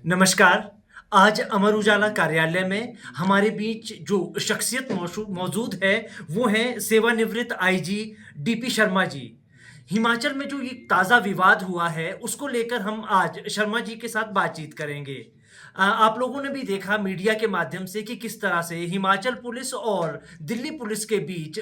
नमस्कार। आज अमर उजाला कार्यालय में हमारे बीच जो शख्सियत मौजूद है, वो हैं सेवानिवृत्त आईजी डीपी शर्मा जी। हिमाचल में जो ये ताज़ा विवाद हुआ है, उसको लेकर हम आज शर्मा जी के साथ बातचीत करेंगे। आप लोगों ने भी देखा मीडिया के माध्यम से कि किस तरह से हिमाचल पुलिस और दिल्ली पुलिस के बीच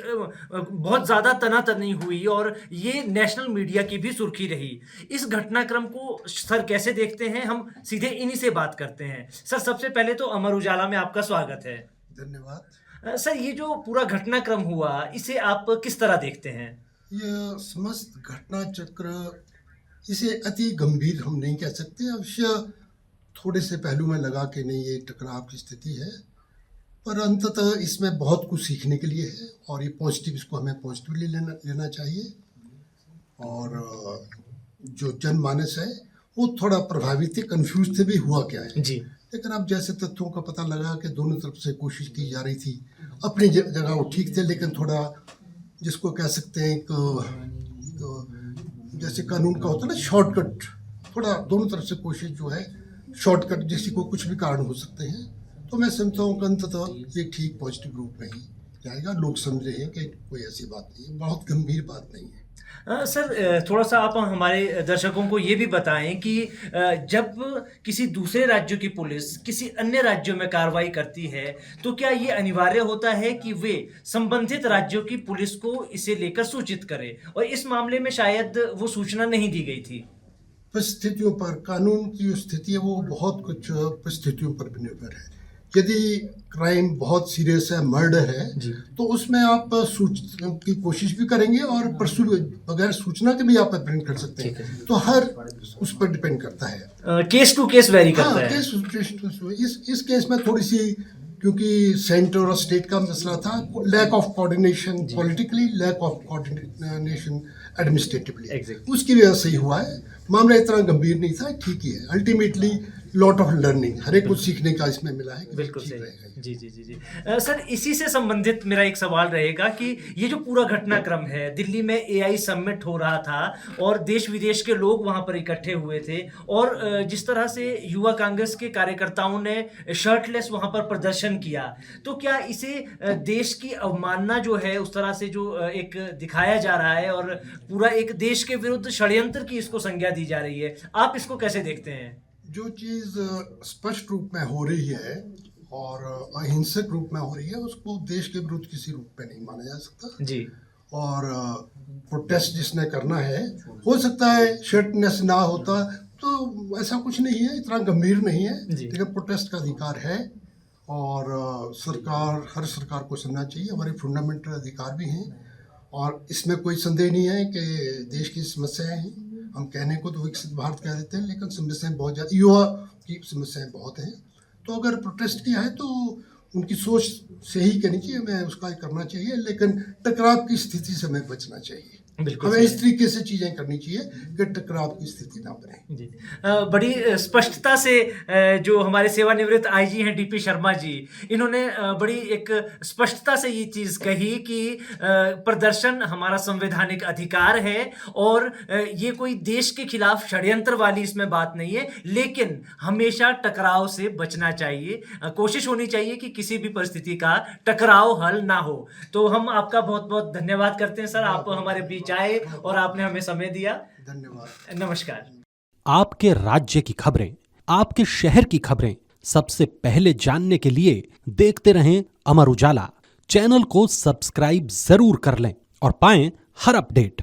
बहुत ज़्यादा तनातनी हुई और ये नेशनल मीडिया की भी सुर्खी रही। इस घटनाक्रम को सर कैसे देखते हैं? हम सीधे इन्हीं से बात करते हैं। सर, सबसे पहले तो अमर उजाला में आपका स्वागत है। धन्यवाद। सर, ये जो पूरा घटनाक्रम हुआ, इसे आप किस तरह देखते हैं? यह समस्त घटना चक्र, इसे अति गंभीर हम नहीं कह सकते। अवश्य थोड़े से पहलू में लगा कि नहीं, ये टकराव की स्थिति है, पर अंततः इसमें बहुत कुछ सीखने के लिए है और ये पॉजिटिव, इसको हमें पॉजिटिवली लेना चाहिए। और जो जनमानस है वो थोड़ा प्रभावित थे, कन्फ्यूज थे भी हुआ क्या है जी। लेकिन अब जैसे तथ्यों का पता लगा कि दोनों तरफ से कोशिश की जा रही थी, अपनी जगह वो ठीक थे, लेकिन थोड़ा जिसको कह सकते हैं जैसे कानून का होता है ना, शॉर्टकट, थोड़ा दोनों तरफ से कोशिश जो है शॉर्टकट, जिसकी को कुछ भी कारण हो सकते हैं। तो मैं समझता हूँ कि अंततः ये ठीक पॉजिटिव रूप में ही जाएगा। लोग समझ रहे हैं कि कोई ऐसी बात नहीं है, बहुत गंभीर बात नहीं है। सर, थोड़ा-सा आप हमारे दर्शकों को ये भी बताएँ कि जब किसी दूसरे राज्यों की पुलिस किसी अन्य राज्यों में कार्रवाई करती है, तो क्या ये अनिवार्य होता है कि वे संबंधित राज्यों की पुलिस को इसे लेकर सूचित करें? और इस मामले में शायद वो सूचना नहीं दी गई थी। परिस्थितियों पर, कानून की जो स्थिति है वो बहुत कुछ परिस्थितियों पर भी निर्भर है। यदि क्राइम बहुत सीरियस है, मर्डर है, तो उसमें आप सूचना की कोशिश भी करेंगे और बगैर सूचना के भी आप अप्रेंड कर सकते हैं। तो हर उस पर डिपेंड करता है, केस टू केस वेरी करता है। इस केस में थोड़ी सी, क्योंकि सेंटर और स्टेट का मसला था, lack of coordination politically, lack of coordination administratively, उसकी वजह से ही हुआ है। मामला इतना गंभीर नहीं था, ठीक ही है। अल्टीमेटली लॉट ऑफ लर्निंग, हर एक कुछ सीखने का इसमें मिला है। बिल्कुल सही। जी, जी, जी, जी। सर, इसी से संबंधित मेरा एक सवाल रहेगा कि ये जो पूरा घटनाक्रम है, दिल्ली में एआई समिट हो रहा था और देश-विदेश के लोग वहाँ पर इकट्ठे हुए थे और जिस तरह से युवा कांग्रेस के कार्यकर्ताओं ने शर्टलेस वहाँ पर प्रदर्शन किया, तो क्या इसे देश की अवमानना जो है, उस तरह से जो एक दिखाया जा रहा है और पूरा एक देश के विरुद्ध षड्यंत्र की इसको संज्ञा दी जा रही है, आप इसको कैसे देखते हैं? जो चीज़ स्पष्ट रूप में हो रही है और अहिंसक रूप में हो रही है, उसको देश के विरुद्ध किसी रूप में नहीं माना जा सकता। जी। और प्रोटेस्ट जिसने करना है, हो सकता है शर्टनेस ना होता तो ऐसा कुछ नहीं है, इतना गंभीर नहीं है, लेकिन प्रोटेस्ट का अधिकार है और हर सरकार को सुनना चाहिए। हमारे फंडामेंटल अधिकार भी हैं और इसमें कोई संदेह नहीं है कि देश की समस्याएं हैं। हम कहने को तो विकसित भारत कह देते हैं, लेकिन समस्याएं बहुत ज़्यादा, युवा की समस्याएं बहुत हैं। तो अगर प्रोटेस्ट किया है तो उनकी सोच से ही कहनी चाहिए, हमें उसका करना चाहिए, लेकिन टकराव की स्थिति से हमें बचना चाहिए। हमें इस तरीके से चीज़ें करनी चाहिए कि टकराव की स्थिति ना बने। जी। बड़ी स्पष्टता से जो हमारे सेवानिवृत्त आईजी हैं डीपी शर्मा जी, इन्होंने बड़ी एक स्पष्टता से ये चीज़ कही कि प्रदर्शन हमारा संवैधानिक अधिकार है और ये कोई देश के खिलाफ षड्यंत्र वाली इसमें बात नहीं है, लेकिन हमेशा टकराव से बचना चाहिए। कोशिश होनी चाहिए कि किसी भी परिस्थिति का टकराव हल ना हो। तो हम आपका बहुत-बहुत धन्यवाद करते हैं सर, आप हमारे बीच आए और आपने हमें समय दिया। धन्यवाद। नमस्कार। आपके राज्य की खबरें, आपके शहर की खबरें सबसे पहले जानने के लिए देखते रहें अमर उजाला। चैनल को सब्सक्राइब जरूर कर लें और पाएं हर अपडेट।